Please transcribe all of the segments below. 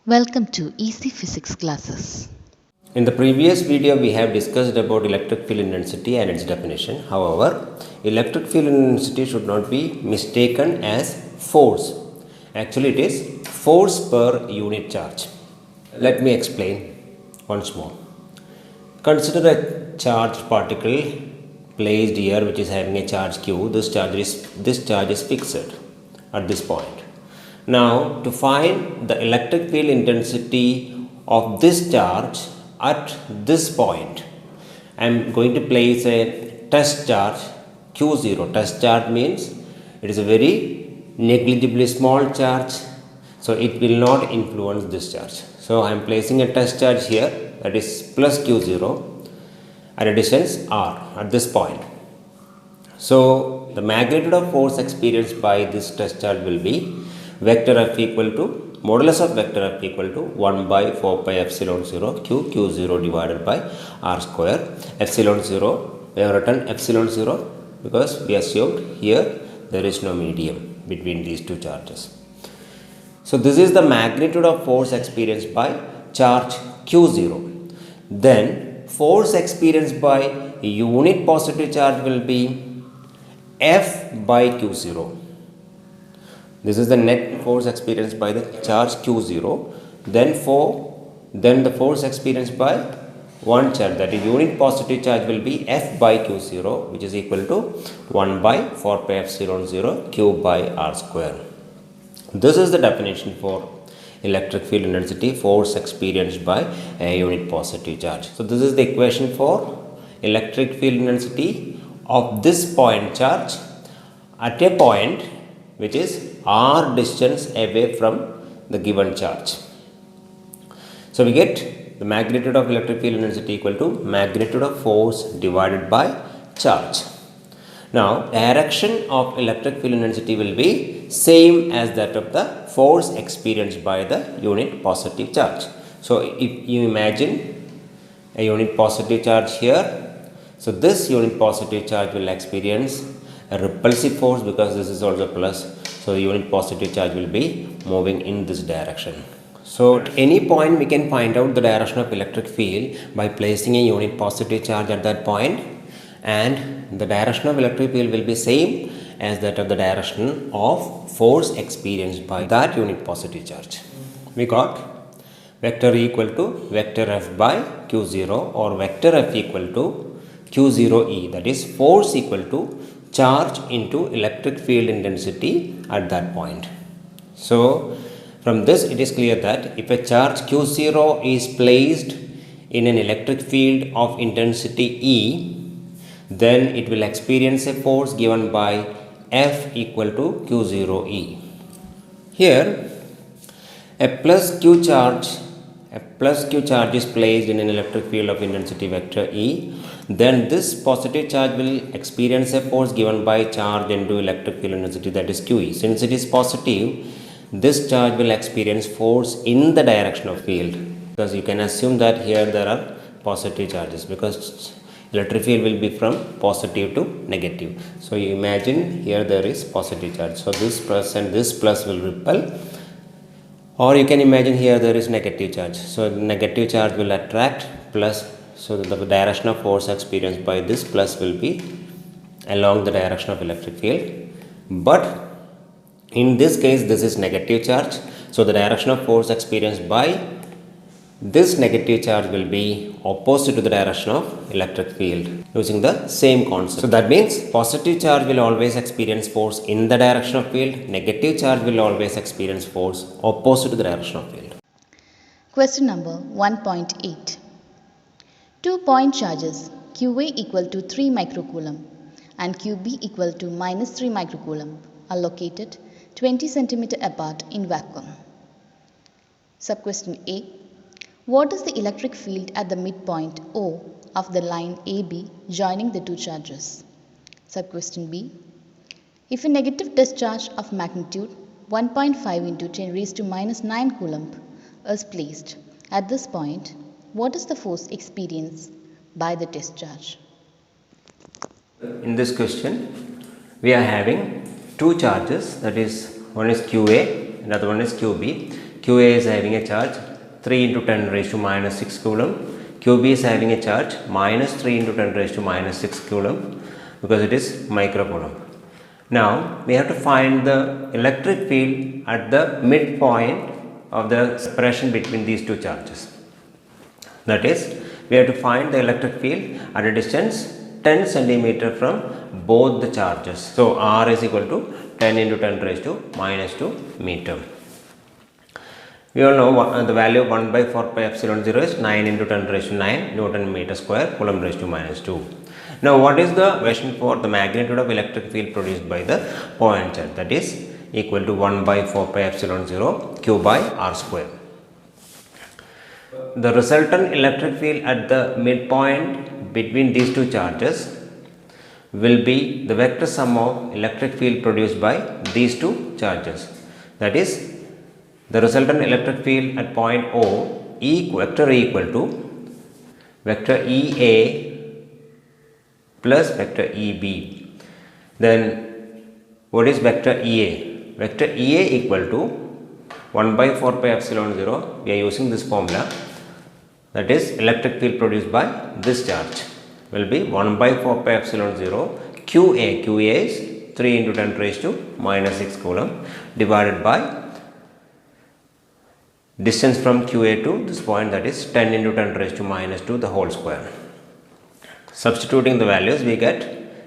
Welcome to Easy Physics classes. In the previous video, we have discussed about electric field intensity and its definition. However, electric field intensity should not be mistaken as force. Actually, it is force per unit charge. Let me explain once more. Consider a charged particle placed here, which is having a charge q. This charge is fixed at this point. Now, to find the electric field intensity of this charge at this point, I am going to place a test charge q0. Test charge means it is a very negligibly small charge, so it will not influence this charge. So, I am placing a test charge here, that is plus q0 at a distance r at this point. So, the magnitude of force experienced by this test charge will be vector f equal to modulus of vector f equal to 1 by 4 pi epsilon 0 q0 divided by r square. Epsilon 0, we have written epsilon 0 because we assumed here there is no medium between these two charges. So, this is the magnitude of force experienced by charge q0. Then force experienced by unit positive charge will be F by q0. This is the net force experienced by the charge q0. Then the force experienced by one charge, that is unit positive charge, will be F by q0, which is equal to 1 by 4 pi epsilon 0 q by r square. This is the definition for electric field intensity, force experienced by a unit positive charge. So, this is the equation for electric field intensity of this point charge at a point which is r distance away from the given charge. So, we get the magnitude of electric field intensity equal to magnitude of force divided by charge. Now, direction of electric field intensity will be same as that of the force experienced by the unit positive charge. So, if you imagine a unit positive charge here, so this unit positive charge will experience a repulsive force because this is also plus. So, the unit positive charge will be moving in this direction. So, at any point we can find out the direction of electric field by placing a unit positive charge at that point, and the direction of electric field will be same as that of the direction of force experienced by that unit positive charge. We got vector equal to vector F by q0, or vector F equal to q0e, that is force equal to charge into electric field intensity at that point. So, from this it is clear that if a charge q0 is placed in an electric field of intensity E, then it will experience a force given by F equal to q0e. Here, a plus q charge is placed in an electric field of intensity vector E, then this positive charge will experience a force given by charge into electric field intensity, that is QE. Since it is positive, this charge will experience force in the direction of field, because you can assume that here there are positive charges, because electric field will be from positive to negative. So, you imagine here there is positive charge. So, this plus and this plus will repel, or you can imagine here there is negative charge. So, negative charge will attract plus. So, the direction of force experienced by this plus will be along the direction of electric field. But in this case, this is negative charge. So, the direction of force experienced by this negative charge will be opposite to the direction of electric field using the same concept. So, that means positive charge will always experience force in the direction of field, negative charge will always experience force opposite to the direction of field. Question number 1.8. 2 point charges QA equal to 3 microcoulomb and QB equal to minus 3 microcoulomb are located 20 cm apart in vacuum. Subquestion A. What is the electric field at the midpoint O of the line AB joining the two charges? Subquestion B. If a negative discharge of magnitude 1.5 into 10 raised to minus 9 coulomb is placed at this point, what is the force experienced by the discharge? In this question, we are having two charges, that is one is QA, another one is QB. QA is having a charge 3 into 10 raised to minus 6 coulomb. QB is having a charge minus 3 into 10 raised to minus 6 coulomb because it is microcoulomb. Now we have to find the electric field at the midpoint of the separation between these two charges. That is, we have to find the electric field at a distance 10 centimeter from both the charges. So R is equal to 10 into 10 raised to minus 2 meter. We all know the value of 1 by 4 pi epsilon 0 is 9 into 10 raised to 9 Newton meter square Coulomb raised to minus 2. Now what is the equation for the magnitude of electric field produced by the point charge? That is equal to 1 by 4 pi epsilon 0 Q by R square. The resultant electric field at the midpoint between these two charges will be the vector sum of electric field produced by these two charges. That is, the resultant electric field at point O vector equal to vector EA plus vector EB. Then what is vector EA? Vector EA equal to 1 by 4 pi epsilon 0. We are using this formula. That is, electric field produced by this charge will be 1 by 4 pi epsilon 0 QA. QA is 3 into 10 raised to minus 6 coulomb divided by distance from QA to this point, that is 10 into 10 raised to minus 2 the whole square. Substituting the values, we get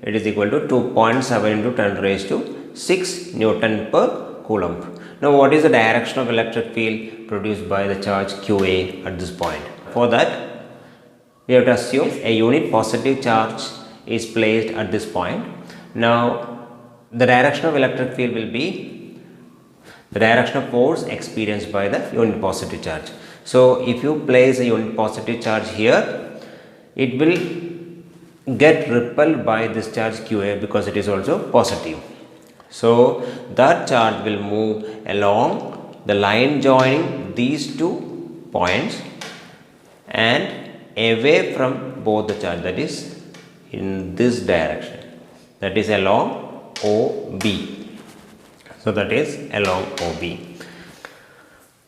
it is equal to 2.7 into 10 raised to 6 Newton per Coulomb. Now what is the direction of electric field produced by the charge QA at this point? For that, we have to assume a unit positive charge is placed at this point. Now the direction of electric field will be the direction of force experienced by the unit positive charge. So if you place a unit positive charge here, it will get repelled by this charge QA because it is also positive. So that charge will move along the line joining these two points and away from both the charge, that is in this direction, that is along OB. So that is along OB.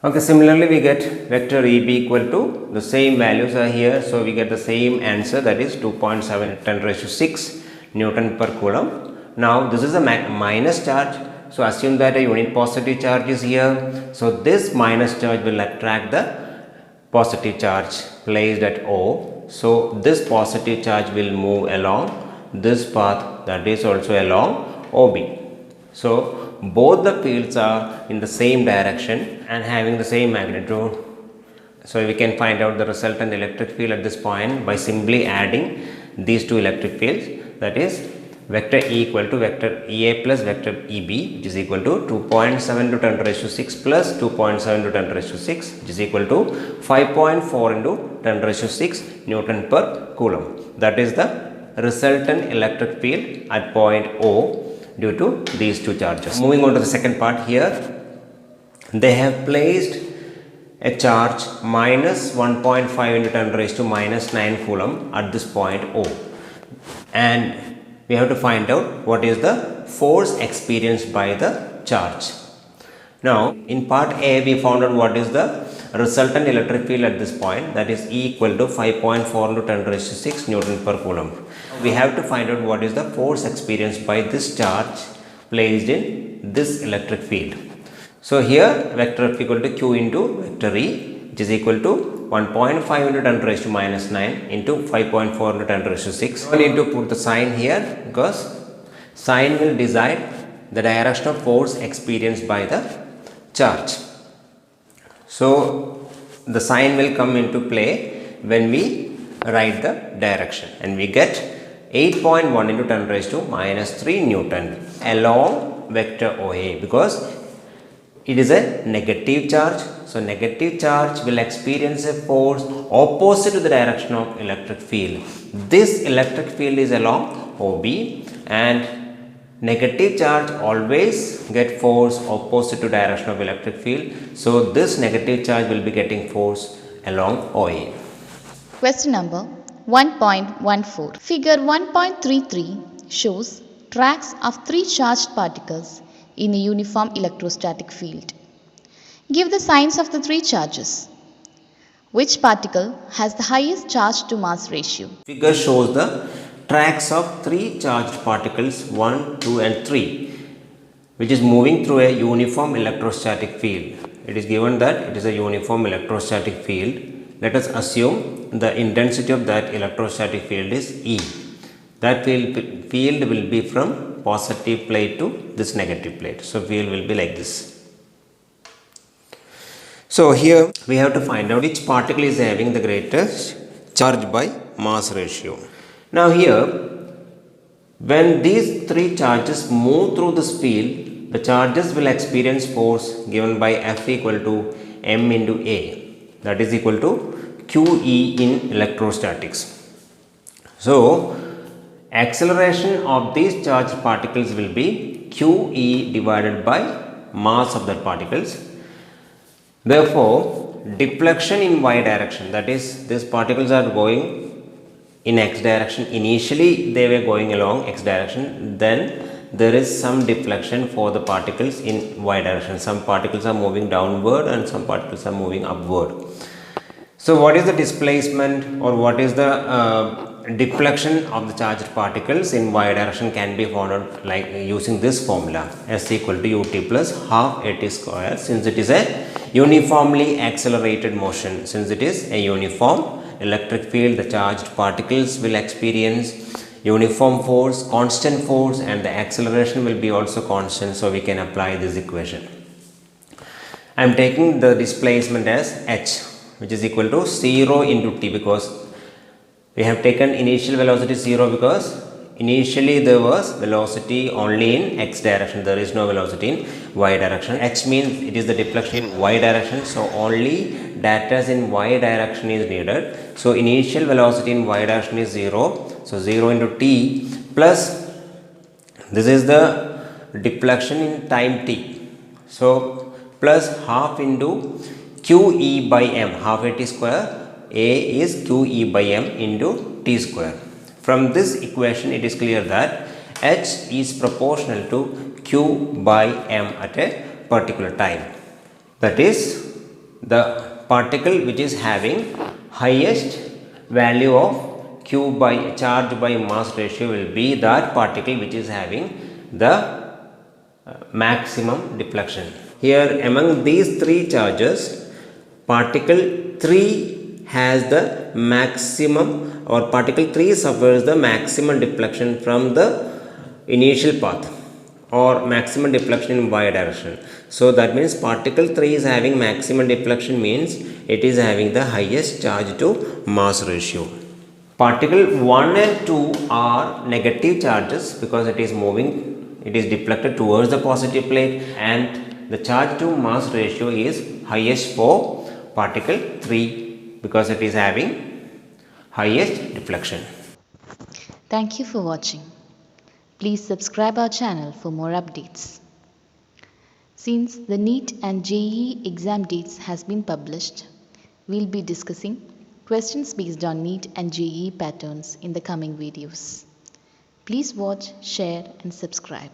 Okay, similarly we get vector EB equal to the same values are here, so we get the same answer, that is 2.7 10 raised to 6 Newton per Coulomb. Now this is a minus charge, so assume that a unit positive charge is here, so this minus charge will attract the positive charge placed at O. So this positive charge will move along this path, that is also along OB. So both the fields are in the same direction and having the same magnitude. So we can find out the resultant electric field at this point by simply adding these two electric fields, that is vector E equal to vector EA plus vector EB, which is equal to 2.7 to 10 raised to 6 plus 2.7 to 10 raised to 6, which is equal to 5.4 into 10 raised to 6 Newton per Coulomb. That is the resultant electric field at point O due to these two charges. Moving on to the second part here, they have placed a charge minus 1.5 into 10 raised to minus 9 Coulomb at this point O, and we have to find out what is the force experienced by the charge. Now in part A we found out what is the resultant electric field at this point, that is E equal to 5.4 into 10 raised to 6 Newton per Coulomb. We have to find out what is the force experienced by this charge placed in this electric field. So here vector F equal to Q into vector E, which is equal to 1.5 into 10 raised to minus 9 into 5.4 into 10 raised to 6. We need to put the sign here because sign will decide the direction of force experienced by the charge. So the sign will come into play when we write the direction, and we get 8.1 into 10 raised to minus 3 Newton along vector OA because it is a negative charge. So negative charge will experience a force opposite to the direction of electric field. This electric field is along OB, and negative charge always get force opposite to direction of electric field. So this negative charge will be getting force along OA. Question number 1.14. Figure 1.33 shows tracks of three charged particles in a uniform electrostatic field. Give the signs of the three charges. Which particle has the highest charge to mass ratio? Figure shows the tracks of three charged particles 1, 2 and 3, which is moving through a uniform electrostatic field. It is given that it is a uniform electrostatic field. Let us assume the intensity of that electrostatic field is E. That field will be from positive plate to this negative plate. So, field will be like this. So, here we have to find out which particle is having the greatest charge by mass ratio. Now, here when these three charges move through this field, the charges will experience force given by F equal to m into A, that is equal to QE in electrostatics. So, acceleration of these charged particles will be QE divided by mass of that particles. Therefore, deflection in y direction, that is these particles are going in x direction. Initially they were going along x direction, then there is some deflection for the particles in y direction. Some particles are moving downward and some particles are moving upward. So, what is the displacement or what is the deflection of the charged particles in y direction can be found out like using this formula, S equal to ut plus half at square, since it is a uniformly accelerated motion. Since it is a uniform electric field, the charged particles will experience uniform force, constant force, and the acceleration will be also constant. So, we can apply this equation. I am taking the displacement as h, which is equal to 0 into t, because we have taken initial velocity 0 because initially there was velocity only in x direction, there is no velocity in y direction. H means it is the deflection in y direction, so only data in y direction is needed. So, initial velocity in y direction is 0, so 0 into t plus this is the deflection in time t. So, plus half into QE by m, half at square, A is QE by m into t square. From this equation it is clear that h is proportional to q by m at a particular time. That is, the particle which is having highest value of q by charge by mass ratio will be that particle which is having the maximum deflection. Here among these three charges, particle 3 has the maximum, or particle 3 suffers the maximum deflection from the initial path or maximum deflection in y direction. So, that means particle 3 is having maximum deflection, means it is having the highest charge to mass ratio. Particle 1 and 2 are negative charges because it is moving, it is deflected towards the positive plate, and the charge to mass ratio is highest for particle 3 because it is having highest deflection. Thank you for watching. Please subscribe our channel for more updates. Since the NEET and JEE exam dates has been published, we'll be discussing questions based on NEET and JEE patterns in the coming videos. Please watch, share and subscribe.